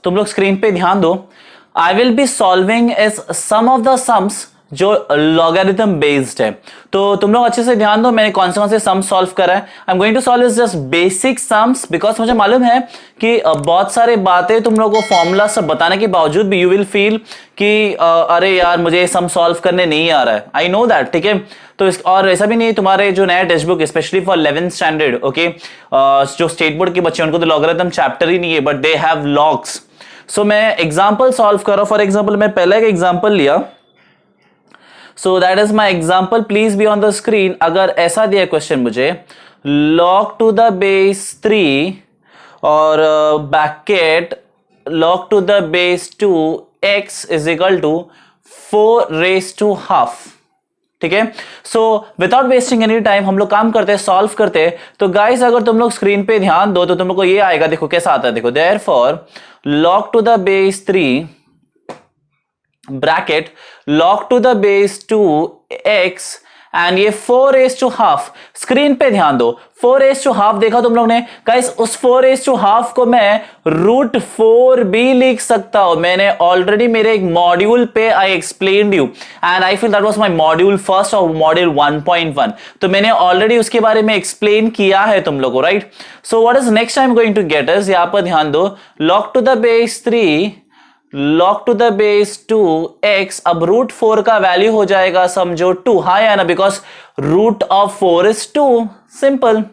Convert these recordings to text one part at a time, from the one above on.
तुम लोग स्क्रीन पे ध्यान दो। I will be solving is some of the sums जो लॉगरिथम बेस्ड है। तो तुम लोग अच्छे से ध्यान दो, मैंने कौन से सम सॉल्व करा है। I am going to solve is just basic sums, because मुझे मालूम है कि बहुत सारे बातें तुम लोगों को फॉर्मूला सब बताने के बावजूद भी यू विल फील कि अरे यार मुझे ये सम सॉल्व करने नहीं आ रहा है। आई नो दैट, ठीक है। तो और ऐसा भी नहीं, तुम्हारे जो नया text book specially for 11th standard, okay, जो स्टेट बोर्ड के बच्चे उनको तो लॉगरिथम चैप्टर ही नहीं है, बट दे हैव लॉग्स। सो मैं एग्जाम्पल सॉल्व कर रहा हूं। फॉर एग्जाम्पल मैं पहले एक एग्जाम्पल लिया, so that is my example, please be on the screen. अगर ऐसा दिया क्वेश्चन मुझे, log टू द बेस 3 और bracket log to the base 2 x is equal to 4 raise to half, ठीक है। So without wasting any time हम लोग काम करते हैं, सॉल्व करते हैं। तो गाइस अगर तुम लोग स्क्रीन पे ध्यान दो तो तुम लोग को ये आएगा, देखो कैसा आता है, देखो therefore log to the base 3 bracket log to the base 2 x and ये 4 रेज टू हाफ। स्क्रीन पे ध्यान दो, 4 रेज टू हाफ देखा तुम लोग ने गाइस, उस 4 रेज टू हाफ को मैं √4 भी लिख सकता हूं। मैंने ऑलरेडी मेरे एक मॉड्यूल पे I explained you and I feel that was my module first और मॉड्यूल 1.1, तो मैंने ऑलरेडी उसके बारे में एक्सप्लेन किया है तुम लोगों को, right. So what is next I am going to get is, यहां पर ध्यान दो, log to the base 3 log to the base 2x, अब √4 का वैल्यू हो जाएगा समझो 2, हाँ या ना, बिकॉज √4 इज 2, सिंपल।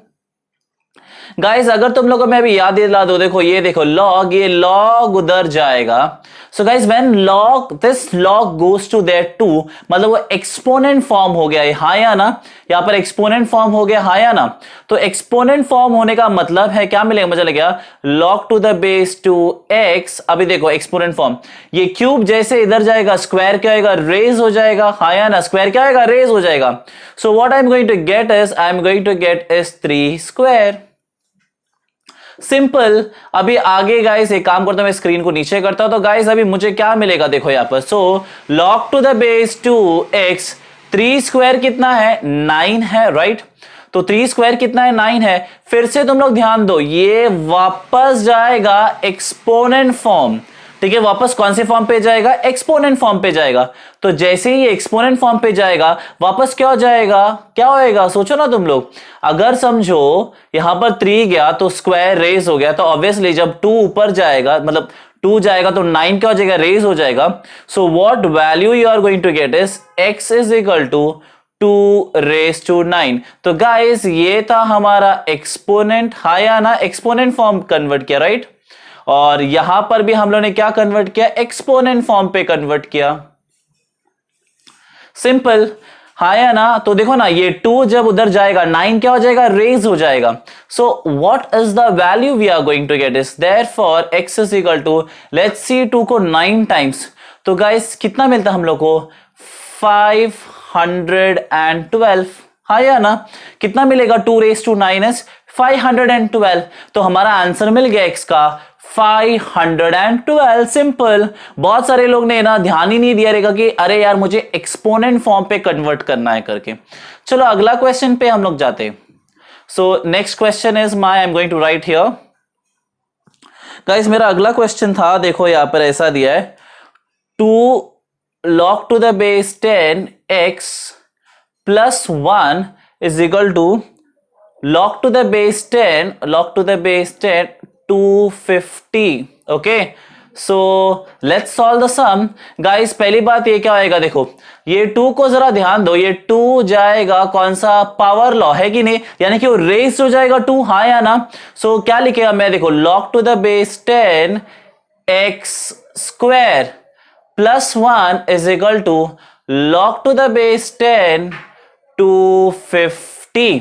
गाइस अगर तुम लोगों को मैं अभी याद दिला दो, देखो ये देखो log, ये log उधर जाएगा। So guys when log this log goes to that 2, मतलब वो एक्सपोनेंट फॉर्म हो गया है, हाँ या ना, यहां पर एक्सपोनेंट फॉर्म हो गया, हाँ या ना। तो एक्सपोनेंट फॉर्म होने का मतलब है क्या मिलेगा, मुझे लग गया log to the base 2x, अभी देखो एक्सपोनेंट फॉर्म, ये क्यूब जैसे इधर जाएगा, स्क्वायर क्या होगा, रेज हो जाएगा, हाँ या ना, स्क्वायर क्या होगा, रेज हो जाएगा। So what I am going to get is, I am going to get is 3 square, simple. अभी आगे गाइस एक काम करता हूं, मैं स्क्रीन को नीचे करता हूं, तो गाइस अभी मुझे क्या मिलेगा देखो यहां पर, so log to the base 2x, 3 square कितना है, 9 है, राइट। तो 3 स्क्वायर कितना है, 9 है। फिर से तुम लोग ध्यान दो, ये वापस जाएगा एक्सपोनेंट फॉर्म, ठीक है, वापस कौन से फॉर्म पे जाएगा, एक्सपोनेंट फॉर्म पे जाएगा। तो जैसे ही ये एक्सपोनेंट फॉर्म पे जाएगा वापस क्या हो जाएगा, क्या होएगा, सोचो ना तुम लोग। अगर समझो यहां पर 3 गया तो स्क्वायर रेज हो गया, तो ऑब्वियसली जब 2 ऊपर जाएगा, मतलब 2 जाएगा तो 9 क्या हो जाएगा, रेज हो जाएगा। So what value you are going to get is x is equal to 2 raise to 9। तो गाइस ये था हमारा एक्सपोनेंट, हाँ या ना, एक्सपोनेंट फॉर्म कन्वर्ट किया, राइट। और यहां पर भी हम लोगों ने क्या कन्वर्ट किया, एक्सपोनेंट फॉर्म पे कन्वर्ट किया, सिंपल, हाँ या ना। तो देखो ना, ये 2 जब उधर जाएगा 9 क्या हो जाएगा, रेज हो जाएगा। So what is the value we are going to get is therefore x is equal to, let's see 2 को 9 टाइम्स, तो गाइस कितना मिलता है हम लोग को, 512, हाँ या ना, कितना मिलेगा, 2 रेज टू 9 इज 512। तो हमारा आंसर मिल गया x का 512, सिंपल। बहुत सारे लोग ने ना ध्यान ही नहीं दिया रहेगा कि अरे यार मुझे एक्सपोनेंट फॉर्म पे कन्वर्ट करना है करके। चलो अगला क्वेश्चन पे हम लोग जाते हैं। So next question is my, I am going to write here guys, मेरा अगला क्वेश्चन था, देखो यहां पर ऐसा दिया है, 2 log to the base 10 x plus 1 is equal to log to the base 10, log to the base 10 250, okay. So let's solve the sum. Guys पहली बात ये क्या होएगा, देखो ये 2 को जरा ध्यान दो, ये 2 जाएगा कौन सा, पावर लॉ है कि नहीं, यानी कि वो रेज हो जाएगा 2, हाँ या ना। सो क्या लिखेगा मैं, देखो log to the base 10 x square plus 1 is equal to log to the base 10 250,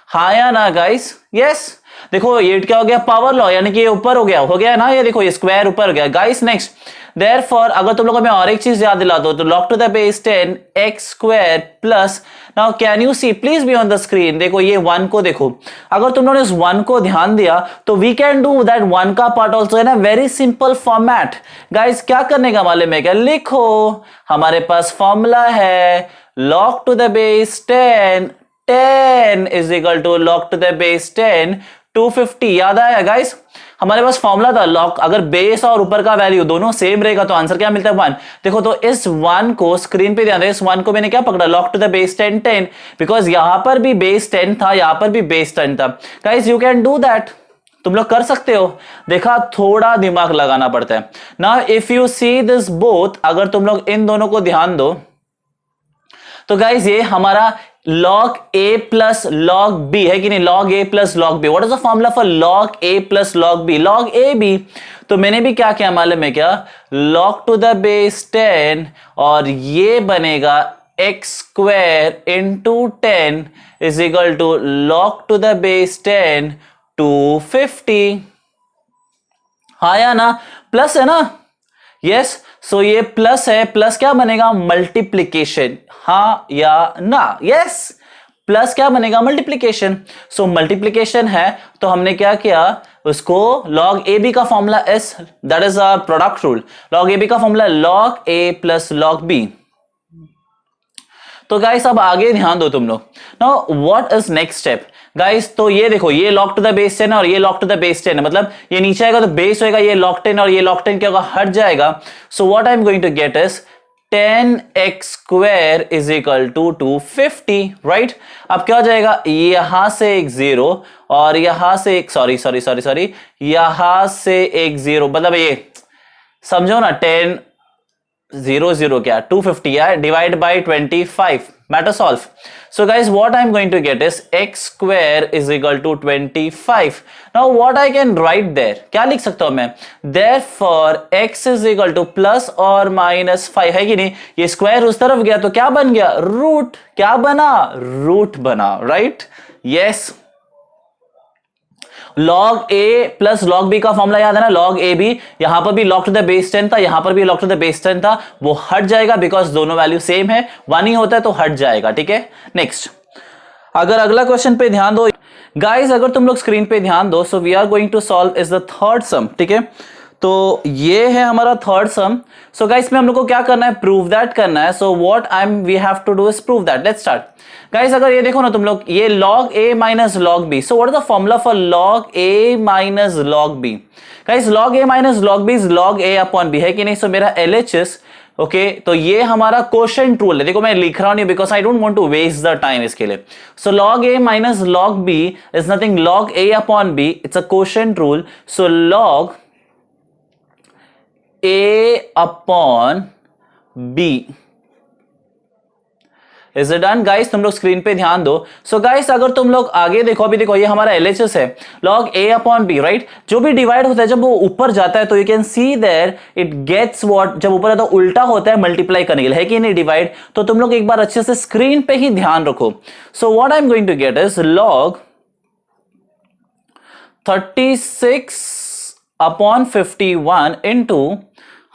हाँ या ना गाइस, यस। देखो ये क्या हो गया, पावर लॉ, यानी कि ये ऊपर हो गया ना, ये देखो ये स्क्वायर ऊपर हो गया गाइस। नेक्स्ट देयरफॉर अगर तुम लोगों को मैं और एक चीज याद दिला दो, तो log to the base 10 x square plus, now can you see, please be on the screen, देखो ये 1 को देखो, अगर तुम लोगों ने इस 1 को ध्यान दिया तो वी कैन डू दैट 1 का पार्ट ऑल्सो, है ना, वेरी सिंपल फॉर्मेट। गाइस क्या करने का मालूम है क्या, लिखो, हमारे पास फॉर्मूला है log to the base 10 is equal to log to the base 10 250, याद आया गाइस। हमारे पास फॉर्मूला था लॉग, अगर बेस और ऊपर का वैल्यू दोनों सेम रहेगा तो आंसर क्या मिलता है 1। देखो तो इस 1 को स्क्रीन पे ध्यान दे, इस 1 को मैंने क्या पकड़ा, log to the base 10 10, because यहां पर भी बेस 10 था, यहां पर भी बेस 10 था। Guys you can do that, तुम लोग कर सकते हो। देखा, थोड़ा दिमाग लगाना पड़ता है। Now if you see this both, अगर तुम लोग इन दोनों को ध्यान दो तो गाइज ये हमारा log a plus log b है कि नहीं, log a plus log b। What is the formula for log a plus log b, log a b। तो मैंने भी क्या किया मालूम है क्या, log टू द बेस 10 और ये बनेगा x square into 10 is equal to log to the base 10 250। हाँ या ना, प्लस है ना, यस। सो ये प्लस है, प्लस क्या बनेगा, मल्टीप्लीकेशन, हाँ या ना, यस। प्लस क्या बनेगा, मल्टीप्लीकेशन। सो मल्टीप्लीकेशन है तो हमने क्या किया, उसको log ए बी का formula as, that is a product rule. log a b का formula log a plus log b. तो गाइस अब आगे ध्यान दो तुम लोग। Now what is next step guys, तो ये देखो, ये log टू द बेस 10 और ये log टू द बेस 10 है, मतलब ये नीचे आएगा तो बेस होएगा, ये log 10 और ये log 10 क्या होगा, हट जाएगा। So what I am going to get is 10x square is equal to 250, right. अब क्या हो जाएगा, यहां से एक जीरो और यहां से एक सॉरी यहां से एक जीरो, मतलब ये समझो ना, 10 0 0 क्या 250 है, divide by 25, matter solve. So guys, what I'm going to get is x square is equal to 25. Now what I can write there, क्या लिख सकता हूं मैं, therefore x is equal to plus or minus 5 है कि नहीं, ये square उस तरफ गया तो क्या बन गया, रूट, क्या बना, रूट बना, right, yes. log a plus log b का फॉर्मूला याद है ना, log a b, यहां पर भी log टू द बेस 10 था, यहां पर भी log टू द बेस 10 था, वो हट जाएगा बिकॉज दोनों वैल्यू सेम है, 1 ही होता है तो हट जाएगा, ठीक है। नेक्स्ट, अगर अगला क्वेश्चन पे ध्यान दो गाइस, अगर तुम लोग स्क्रीन पे ध्यान दो, so we are going to solve is the third sum, ठीक है। तो ये है हमारा थर्ड सम। सो गाइस में हम लोग को क्या करना है, प्रूव दैट करना है। So what I am we have to do is prove that. Let's start guys. अगर ये देखो ना तुम लोग, ये log a minus log b, so what is the formula for log a minus log b। Guys log a minus log b is log a upon b है कि नहीं। सो मेरा LHS, ओके, तो ये हमारा क्वोशिएंट रूल है। देखो मैं लिख रहा नहीं because I don't want to waste the time इसके लिए। So log a minus log b is nothing, log a upon b, it's a quotient rule. So log a upon b, is it done guys. तुम लोग screen पे ध्यान दो। So guys अगर तुम लोग आगे देखो, अभी देखो ये हमारा LHS है, log a upon b, right. जो भी डिवाइड होता है जब वो ऊपर जाता है तो you can see there it gets what, जब ऊपर आता है उल्टा होता है मल्टीप्लाई करने के लिए, है कि नहीं, डिवाइड। तो तुम लोग एक बार अच्छे से स्क्रीन पे ही ध्यान रखो। So what I am going to get is log 36 upon 51 into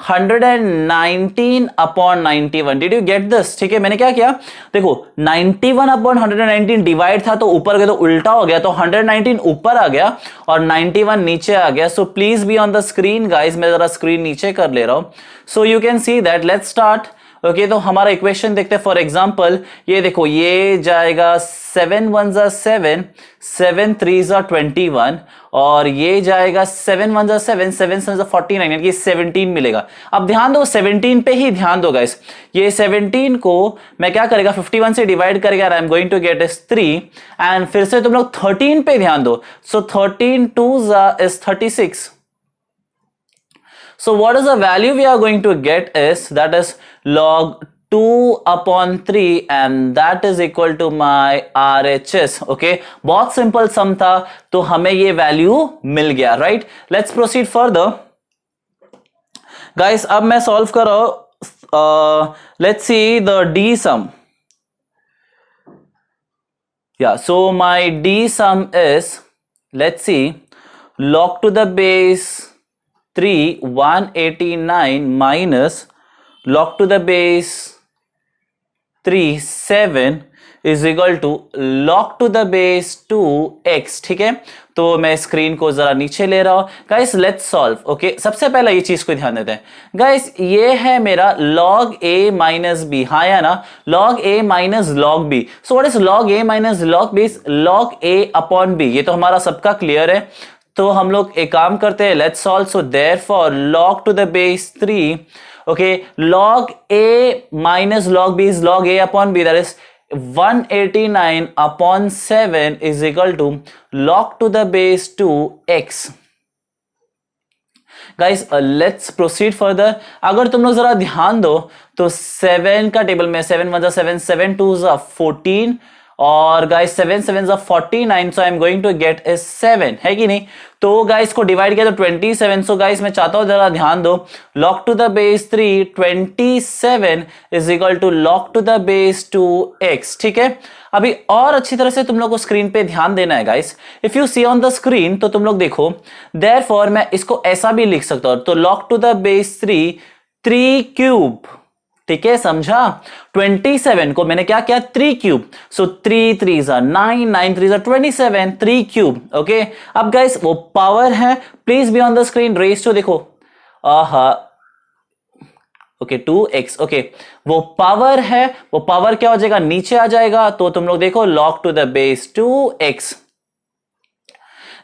119 upon 91। Did you get this, ठीक है। मैंने क्या किया, देखो 91 अपॉन 119 डिवाइड था तो ऊपर गया तो उल्टा हो गया, तो 119 ऊपर आ गया और 91 नीचे आ गया। So please be on the screen guys, मैं जरा स्क्रीन नीचे कर ले रहा हूं। So you can see that, let's start. Okay, तो हमारा इक्वेशन देखते हैं। फॉर एग्जांपल ये देखो, ये जाएगा 7 1 जा 7, 7 3 जा 21 और ये जाएगा 7 1 जा 7, 7 7 जा 49, यानी कि 17 मिलेगा। अब ध्यान दो, 17 पे ही ध्यान दो गाइस। ये 17 को मैं क्या करेगा, 51 से डिवाइड करेगा, I am going to get is 3। And फिर से तुम लोग 13 पे ध्यान दो। सो 13 2 जा is 36। So what is the value we are going to get is, that is log 2 upon 3 and that is equal to my RHS. Okay, बहुत simple सम था तो हमें ये वैल्यू मिल गया, right. Let's proceed further guys. अब मैं solve कर रहा हूं, let's see the D sum. Yeah, so my D sum is, let's see, log to the base 3 189 minus log to the base 3 7 is equal to log to the base 2x, ठीक है। तो मैं screen को जरा नीचे ले रहा हूं गाइस, लेट्स सॉल्व। ओके, सबसे पहले ये चीज को ध्यान देते हैं गाइस। ये है मेरा log a माइनस बी, हाँ या ना, log a minus log b। So what is log a minus log b? log a upon b। ये तो हमारा सबका क्लियर है। तो हम लोग एक काम करते हैं, let's solve. So therefore log to the base 3, okay, log a minus log b is log a upon b, that is 189 upon 7 is equal to log to the base 2 x. Guys let's proceed further. अगर तुम लोग जरा ध्यान दो तो 7 का table में 7 1 7 7 2 14 और guys 7 7 49, so I am going to get a 7, है कि नहीं. तो गाइस को डिवाइड किया तो 27. सो गाइस मैं चाहता हूं जरा ध्यान दो, log to the base 3 27 is equal to log to the base 2x. ठीक है, अभी और अच्छी तरह से तुम लोग को स्क्रीन पे ध्यान देना है guys. If you see on the screen तो तुम लोग देखो, देयरफॉर मैं इसको ऐसा भी लिख सकता हूं, तो log to the base 3 cube. ठीक है, समझा. 27 को मैंने क्या किया, 3 क्यूब. So 3 3 9 9 3 27, 3 cube. ओके, अब गाइस वो पावर है, please be on the screen. Raise to देखो, ओके 2x. ओके, वो पावर है, वो पावर क्या हो जाएगा, नीचे आ जाएगा. तो तुम लोग देखो log to the base 2x.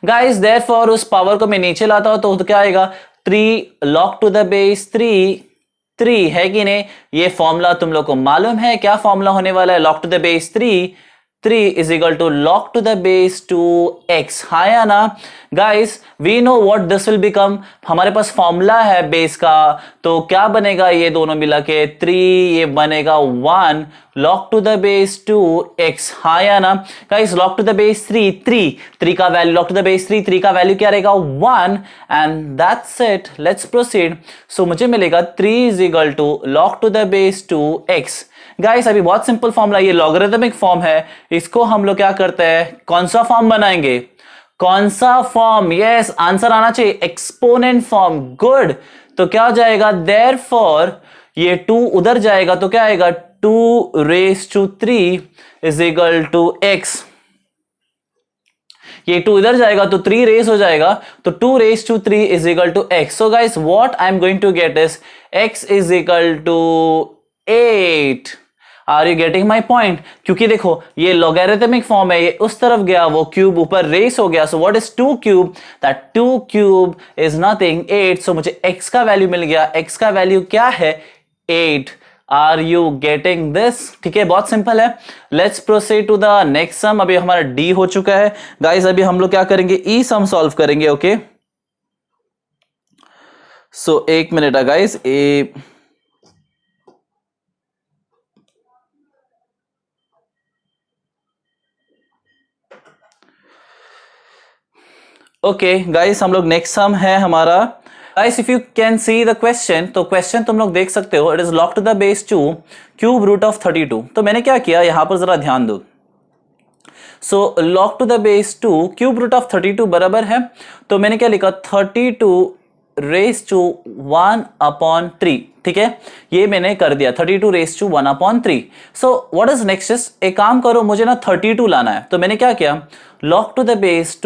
Guys therefore उस पावर को मैं नीचे लाता हूं तो क्या आएगा, 3 log टू द बेस 3 है कि नहीं. ये फॉर्मूला तुम लोग को मालूम है, क्या फॉर्मूला होने वाला है, log to the base 3 is equal to log to the base 2x. हाँ या ना guys, we know what this will become. हमारे पास फॉर्मूला है बेस का, तो क्या बनेगा, ये दोनों मिला के 3, ये बनेगा 1 log to the base 2x. हाँ या ना guys, log to the base 3 का value, log to the base 3 का वैल्यू क्या रहेगा, 1, and that's it. Let's proceed. So मुझे मिलेगा 3 is equal to log to the base 2x. Guys अभी बहुत सिंपल फॉर्मूला, ये लॉगरिथमिक फॉर्म है, इसको हम लोग क्या करते हैं, कौन सा फॉर्म बनाएंगे, कौन सा फॉर्म, यस आंसर आना चाहिए, एक्सपोनेंट फॉर्म. गुड. तो क्या हो जाएगा, देयरफॉर ये 2 उधर जाएगा तो क्या आएगा, 2 raise to 3 is equal to x. ये 2 इधर जाएगा तो 3 रेस हो जाएगा, तो 2 raise to 3 is equal to x. So guys what I am going to get is x is equal to 8. Are you getting my point. क्योंकि देखो ये लॉगरिथमिक फॉर्म है, ये उस तरफ गया, वो क्यूब ऊपर रेस हो गया. सो what is 2 cube, that 2 cube is nothing 8. सो मुझे x का वैल्यू मिल गया. x का वैल्यू क्या है, 8. Are you getting this. ठीक है, बहुत सिंपल है. Let's proceed to the next sum. अभी हमारा डी हो चुका है गाइस. अभी हम लोग क्या करेंगे, ई सम सॉल्व करेंगे. ओके, सो एक मिनट है गाइस. ओके गाइस, हम लोग नेक्स्ट सम है हमारा. Guys if you can see the question, तो क्वेश्चन तुम लोग देख सकते हो, it is log to the base 2 cube root of 32. तो मैंने क्या किया, यहां पर जरा ध्यान दो. So log to the base 2 cube root of 32 बराबर है, तो मैंने क्या लिखा, 32 रेस टू 1 अपॉन 3. ठीक है, ये मैंने कर दिया, 32 raise to 1 upon 3. So what is next, एक काम करो, मुझे ना 32 लाना है. तो मैंने क्या किया, log to the base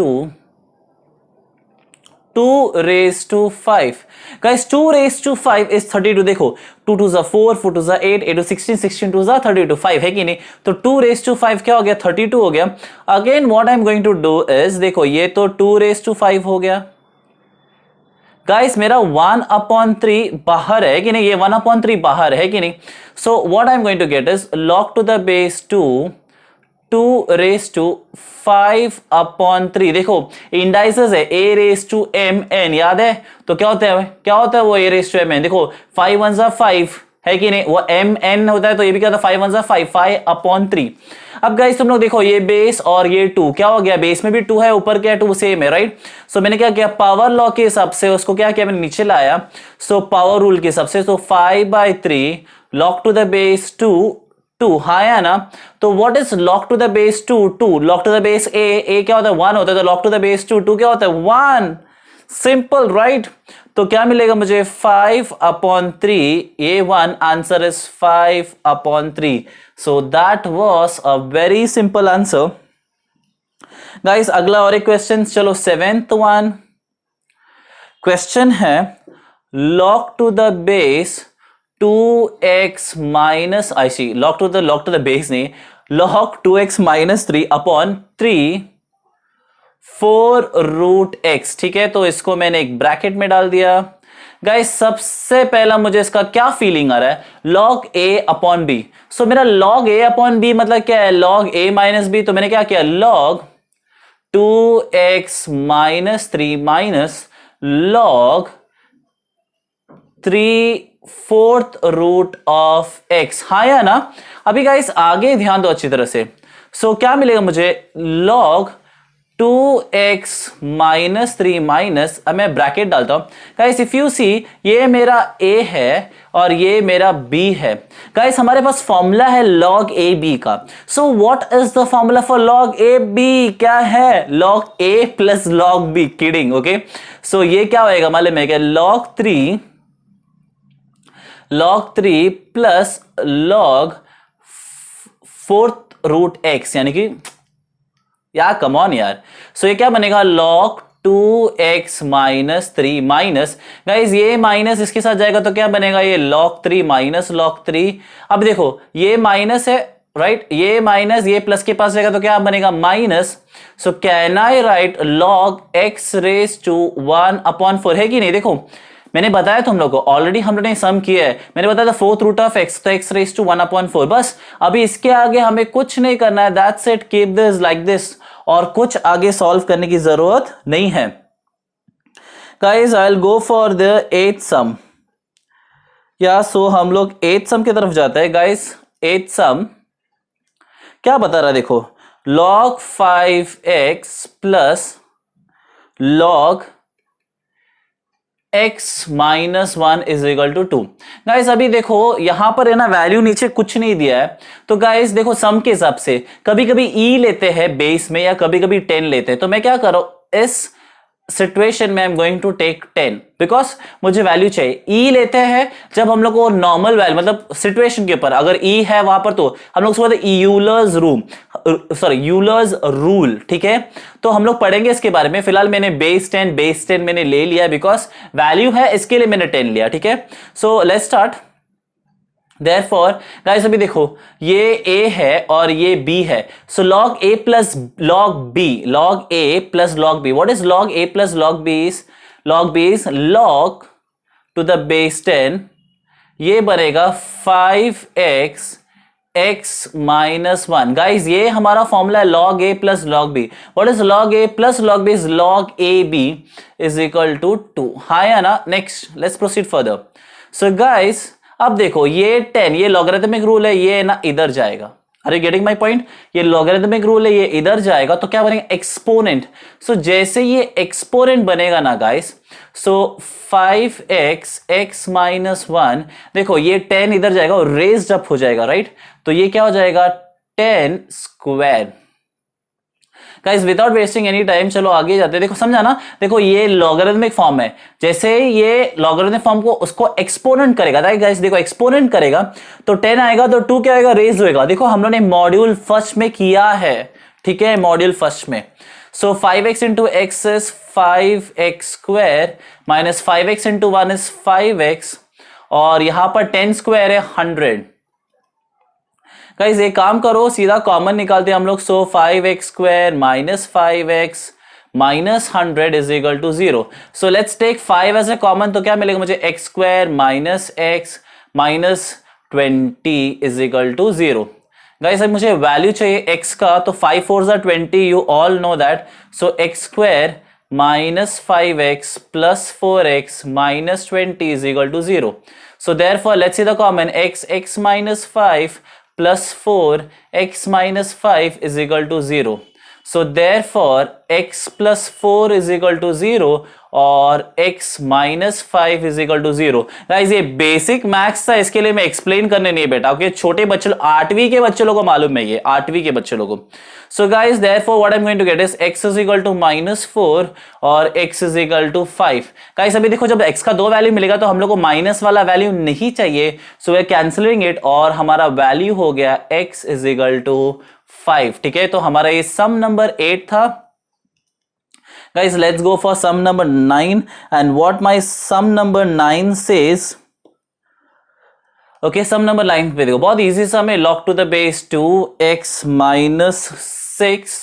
2 raised to 5. Guys, 2 raised to 5 is 32. देखो 2 2 4, 4 2 8, 8 2 16, 16 2 32, 5 है कि नहीं. तो 2 raised to 5 क्या हो गया, 32 हो गया. Again what I am going to do is, देखो ये तो 2 raised to 5 हो गया. गाइस मेरा 1/3 बाहर है कि नहीं, ये 1/3 बाहर है कि नहीं. So what I am going to get is log to the base 2 raise to 5/3. देखो इंडाइसेस है, a रेस टू mn, याद है. तो क्या होता है वो a रेस टू mn. देखो 5 1 5 है कि नहीं, वो mn होता है, तो ये भी क्या होता है, 5 1 5, 5/3. अब गाइस तुम लोग देखो, ये बेस और ये 2 क्या हो गया, बेस में भी 2 है, ऊपर क्या है, 2 सेम है, राइट. सो मैंने क्या किया, पावर लॉ के हिसाब से उसको क्या किया, मैंने नीचे लाया. सो पावर रूल के हिसाब से, तो 5/3 log टू द बेस 2, हाँ या ना. तो what is log to the base 2, log to the base a क्या होता है, 1 होता है, तो log टू द बेस 2 क्या होता है, 1. Simple, right. तो क्या मिलेगा मुझे, 5/3, ये 1, answer is 5/3. So that was a very simple answer. Guys अगला और एक क्वेश्चन, चलो 7th वन. क्वेश्चन है log to the base 2x minus, I see log to the base नहीं, log 2x minus 3 upon 3 4√x, ठीक है, तो इसको मैंने एक ब्रैकेट में डाल दिया। गाइस सबसे पहला मुझे इसका क्या फीलिंग आ रहा है, log a अपॉन बी। सो मेरा log a अपॉन बी मतलब क्या है, log a माइनस बी। तो मैंने क्या किया, log 2x minus 3 minus log 3/4 of x। हाँ या ना। अभी गाइस आगे ध्यान दो अच्छी तरह से। सो क्या मिलेगा मुझे, log 2x माइनस 3 माइनस, अब मैं ब्रैकेट डालता हूं गाइस। इफ यू सी, ये मेरा a है और ये मेरा b है। गाइस हमारे पास फॉर्मूला है log a b का। So what is the formula for log a b, क्या है, log a plus log b। Kidding, okay. So ये क्या होएगा मालूम है क्या, log 3 प्लस log 4√x, यानी कि यार कम ऑन यार। सो ये क्या बनेगा, log 2x minus 3 minus, guys ये माइनस इसके साथ जाएगा तो क्या बनेगा, ये log 3 माइनस log 3। अब देखो ये माइनस है, राइट, ये माइनस, ये प्लस के पास जाएगा तो क्या बनेगा, minus. So can I write log x raise to 1 upon 4, है कि नहीं। देखो मैंने बताया तुम लोग को, ऑलरेडी हम लोगों ने सम किया है, मैंने बताया था 4th रूट ऑफ x, तो x रेज टू 1 अपॉन 4। बस अभी इसके आगे हमें कुछ नहीं करना है, that's it, keep this like this, और कुछ आगे सॉल्व करने की जरूरत नहीं है। Guys I will go for the 8th सम। या सो हम लोग 8th सम की तरफ जाते हैं। गाइस 8th सम क्या बता रहा है, देखो log 5x plus log x minus 1 is equal to 2। Guys अभी देखो यहां पर है ना, वैल्यू नीचे कुछ नहीं दिया है, तो गाइस देखो सम के हिसाब से कभी कभी e लेते हैं बेस में या कभी कभी 10 लेते हैं। तो मैं क्या करूं, इस सिचुएशन में I am going to take 10 because मुझे वैल्यू चाहिए। ई लेते हैं जब हम लोग को नॉर्मल वैल्यू, मतलब सिचुएशन के ऊपर अगर ई है वहां पर, तो हम लोग उसको बोलते हैं यूलर्स रूल, ठीक है। तो हम लोग पढ़ेंगे इसके बारे में। फिलहाल मैंने बेस 10 मैंने ले लिया बिकॉज वैल्यू है, इसके लिए मैंने 10 लिया, ठीक है। So let's start. Therefore, guys अभी देखो ये a है और ये b है। So log a plus log b, log a plus log b. What is log a plus log b is? Log b is log to the base 10, ये बनेगा 5x x minus 1। Guys ये हमारा formula है log a plus log b। What is log a plus log b is log ab is equal to 2। हाँ या ना। Next let's proceed further. So guys अब देखो ये 10, ये लॉगरिथमिक रूल है, ये ना इधर जाएगा। अरे गेटिंग माय पॉइंट, ये लॉगरिथमिक रूल है, ये इधर जाएगा तो क्या बनेगा, एक्सपोनेंट। सो जैसे ये एक्सपोनेंट बनेगा ना गाइस, सो 5x x माइनस 1, देखो ये 10 इधर जाएगा और रेज्ड अप हो जाएगा, राइट। तो ये क्या हो जाएगा, 10 square. Guys without wasting any time चलो आगे जाते हैं। देखो समझा ना, देखो ये लॉगरिथमिक फॉर्म है, जैसे ये लॉगरिथमिक फॉर्म को उसको एक्सपोनेंट करेगा, राइट गाइस। देखो एक्सपोनेंट करेगा तो 10 आएगा तो 2 क्या आएगा, रेज होएगा। देखो हम लोगों ने मॉड्यूल फर्स्ट में किया है, ठीक है, मॉड्यूल फर्स्ट में। सो 5x into x is 5x square minus 5x into 1 is 5x, और यहां पर 10 स्क्वायर है 100। गाइस एक काम करो, सीधा कॉमन निकालते हैं हम लोग। So 5x square minus 5x minus 100 is equal to 0। So let's take 5 as a common, तो क्या मिलेगा मुझे, x square minus x minus 20 is equal to 0। Guys अब मुझे वैल्यू चाहिए x का, तो 5 4 are 20, you all know that. So x square minus 5x plus 4x minus 20 is equal to 0। So therefore let's see the common, x minus 5 plus 4 x minus 5 is equal to 0. So therefore x plus 4 is equal to 0 और x minus 5 is equal to 0। Guys ये basic maths था, इसके लिए मैं explain करने नहीं बैठा, okay. छोटे बच्चे 8वीं के बच्चे लोगों को मालूम है, ये 8वीं के बच्चे लोगों को। So guys therefore what I am going to get is x is equal to -4 और x is equal to 5। Guys अभी देखो जब x का 2 वैल्यू मिलेगा तो हम लोग को माइनस वाला वैल्यू नहीं चाहिए, so we are cancelling it और हमारा वैल्यू हो गया x is equal to 5, ठीक है। तो हमारा ये सम नंबर 8 था। Guys, let's go for sum number 9, and what my sum number 9 says, okay, sum number 9 पे देखो बहुत easy sum है, log to the base 2 x minus 6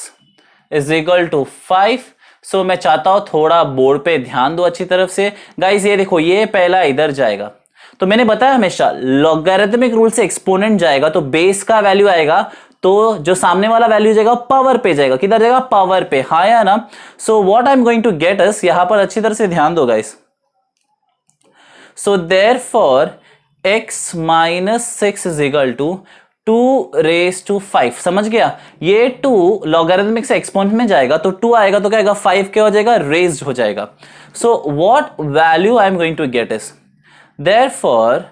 is equal to 5 सो मैं चाहता हूं थोड़ा बोर्ड पे ध्यान दो अच्छी तरफ से गाइस। ये देखो, ये पहला इधर जाएगा, तो मैंने बताया हमेशा लॉगरिथमिक रूल से एक्सपोनेंट जाएगा तो बेस का वैल्यू आएगा, तो जो सामने वाला वैल्यू जाएगा पावर पे जाएगा। किधर जाएगा? पावर पे। हाँ या ना? So what I am going to get is, यहां पर अच्छी तरह से ध्यान दो guys. So therefore x minus 6 is equal to 2⁵ समझ गया? ये 2 लॉगरिथमिक से एक्सपोनेंट में जाएगा तो 2 आएगा तो क्या आएगा? 5 क्या हो जाएगा? रेज्ड हो जाएगा। So what value I am going to get is, therefore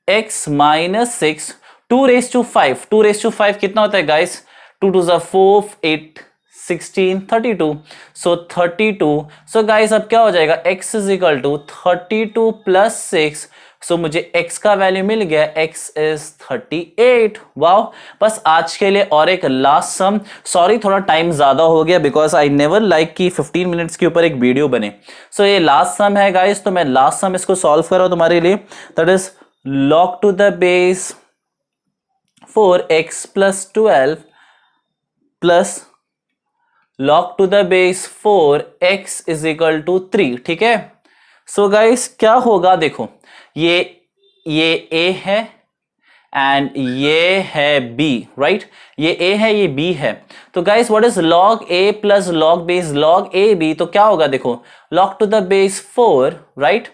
x minus 6 2⁵, 2⁵ कितना होता है गाइस? 2 2 जा 4, 8 16 32, सो 32। सो गाइस अब क्या हो जाएगा? x is equal to 32 plus 6, सो मुझे x का वैल्यू मिल गया, x इज 38। वाओ। बस आज के लिए और एक लास्ट सम, सॉरी थोड़ा टाइम ज्यादा हो गया बिकॉज आई नेवर लाइक कि 15 मिनट्स के ऊपर एक वीडियो बने। सो ये लास्ट सम है गाइस, तो मैं लास्ट सम इसको सॉल्व कर रहा हूं तुम्हारे लिए। That is log to the base 4x plus 12 plus log to the base 4x is equal to 3। ठीक है? सो गाइस क्या होगा? देखो, ये a है एंड ये है b, राइट? ये a है, ये b है। तो guys what is log a plus log base log a b? तो क्या होगा? देखो, log to the base 4, right?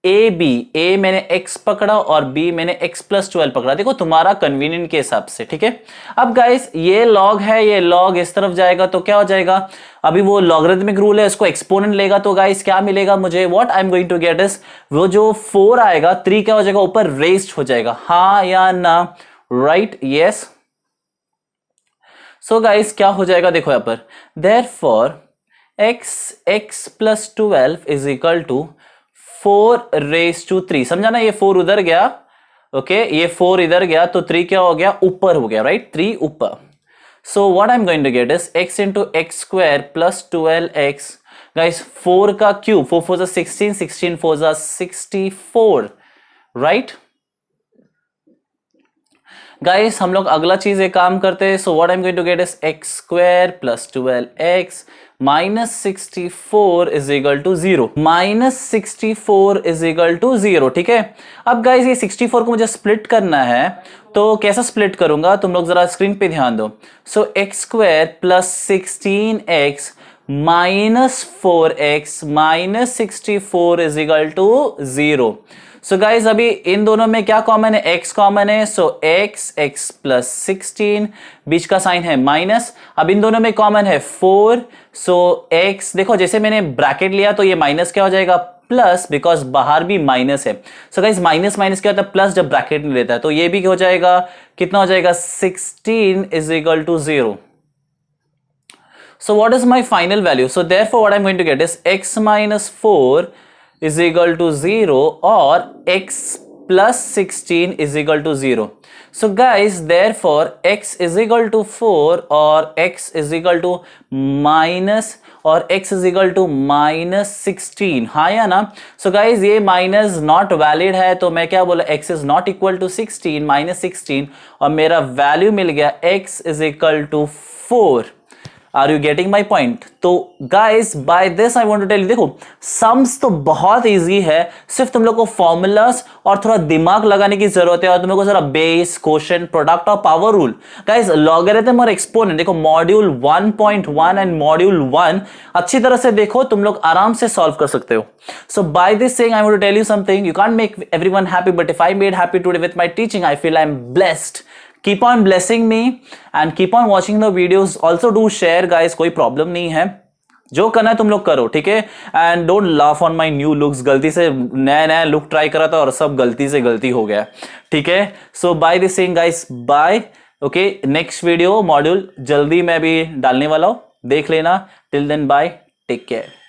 a मैंने x पकड़ा और b मैंने x प्लस 12 पकड़ा। देखो तुम्हारा कन्वीनियंट के हिसाब से। ठीक है? अब गाइस ये log है, ये log इस तरफ जाएगा तो क्या हो जाएगा? अभी वो लॉगरिथमिक रूल है, इसको एक्सपोनेंट लेगा तो गाइस क्या मिलेगा मुझे? What I am going to get is, वो जो 4 आएगा 3 क्या हो जाएगा? ऊपर रेज्ड हो जाएगा। हाँ या ना? राइट? यस। सो गाइस क्या हो जाएगा? देखो यहां पर therefore x plus 12 is equal to 4⁵3। समझा ना? ये 4 उधर गया, ओके, ये 4 इधर गया तो 3 क्या हो गया? ऊपर हो गया, राइट? 3 ऊपर। So what I am going to get is x into x square plus 12x। Guys 4 का क्यूब, 4 4 16, 16 4 64, राइट? गाइस हम लोग अगला चीज एक काम करते हैं। So what I am going to get is x square plus 12x minus 64 is equal to 0। Minus 64 is equal to 0। ठीक है? अब गाइस ये 64 को मुझे स्प्लिट करना है, तो कैसा स्प्लिट करूंगा? तुम लोग जरा स्क्रीन पे ध्यान दो। So x square plus 16x minus 4x minus 64 is equal to 0। So guys अभी इन दोनों में क्या कॉमन है? x कॉमन है, सो x प्लस 16, बीच का साइन है माइनस। अब इन दोनों में कॉमन है 4, सो x, देखो जैसे मैंने ब्रैकेट लिया तो ये माइनस क्या हो जाएगा? प्लस, बिकॉज बाहर भी माइनस है। सो गाइज माइनस माइनस क्या होता है? प्लस जब ब्रैकेट में लेता है, तो ये भी हो जाएगा, कितना हो जाएगा? 16 is equal to 0। So what is my final value? So therefore what I'm going to get is x minus 4 is equal to 0 or x plus 16 is equal to 0. So guys, therefore x is equal to 4 or x is equal to minus और x is equal to minus 16। हाँ या ना? So guys ये minus not valid है, तो मैं क्या बोला? x is not equal to 16 minus 16 और मेरा वैल्यू मिल गया x is equal to 4। Are you getting my point? तो guys by this I want to tell you, देखो सम्स तो बहुत इजी है, सिर्फ तुम लोग को फॉर्मूलास और थोड़ा दिमाग लगाने की जरूरत है और तुम लोग को जरा बेस, क्वोशिएंट, प्रोडक्ट और पावर रूल। गाइज लॉगरिथम और एक्सपोनेंट देखो मॉड्यूल 1.1 एंड मॉड्यूल 1 अच्छी तरह से देखो, तुम लोग आराम से सॉल्व कर सकते हो। So by this saying I want to tell you something, you can't make everyone happy, but if I made happy today with my teaching, I feel I am blessed. Keep on blessing me and keep on watching the videos. Also do share guys, कोई problem नहीं है, जो करना है तुम लोग करो, ठीक है? And don't laugh on my new looks. गलती से नया नया लुक ट्राई करा था और सब गलती से गलती हो गया, ठीक है? So by this saying guys, bye. Okay, next video module जल्दी मैं भी डालने वाला हूं, देख लेना। Till then bye, take care.